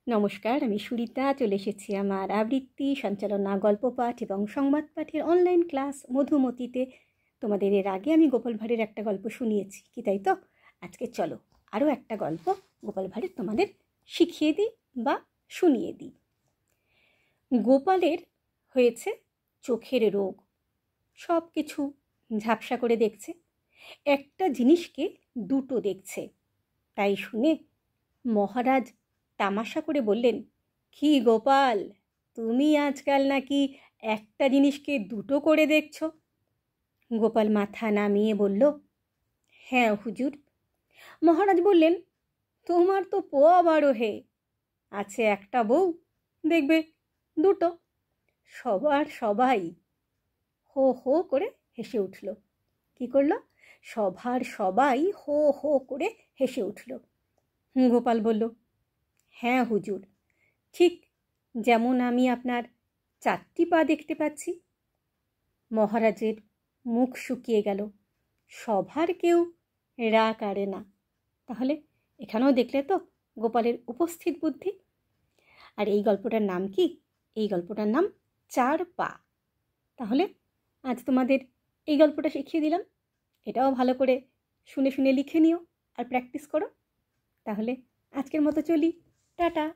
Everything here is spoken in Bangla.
নমস্কার, আমি সুরিতা চলে এসেছি আমার আবৃত্তি, সঞ্চালনা, গল্প পাঠ এবং সংবাদ পাঠের অনলাইন ক্লাস মধুমতিতে। তোমাদের এর আগে আমি গোপাল ভাঁড়ের একটা গল্প শুনিয়েছি, কি তাই তো? আজকে চলো আরও একটা গল্প গোপাল ভাঁড়ের তোমাদের শিখিয়ে দিই বা শুনিয়ে দিই। গোপালের হয়েছে চোখের রোগ, সব কিছু ঝাপসা করে দেখছে, একটা জিনিসকে দুটো দেখছে। তাই শুনে মহারাজ তামাশা করে বললেন, কি গোপাল, তুমি আজকাল নাকি একটা জিনিসকে দুটো করে দেখছো? গোপাল মাথা নামিয়ে বলল, হ্যাঁ হুজুর। মহারাজ বললেন, তোমার তো পোয়া বারো হে, আছে একটা বউ, দেখবে দুটো। সবাই হো হো করে হেসে উঠল। কি করলো? সবাই হো হো করে হেসে উঠল। গোপাল বলল, হ্যাঁ হুজুর, ঠিক যেমন আমি আপনার 4টি পা দেখতে পাচ্ছি। মহারাজের মুখ শুকিয়ে গেল। সভার কেউ রাগ আড়ে না। তাহলে এখানেও দেখলে তো গোপালের উপস্থিত বুদ্ধি। আর এই গল্পটার নাম কি? এই গল্পটার নাম 4 পা। তাহলে আজ তোমাদের এই গল্পটা শিখিয়ে দিলাম, এটাও ভালো করে শুনে শুনে লিখে নিও আর প্র্যাকটিস করো। তাহলে আজকের মতো চলি, টাটা।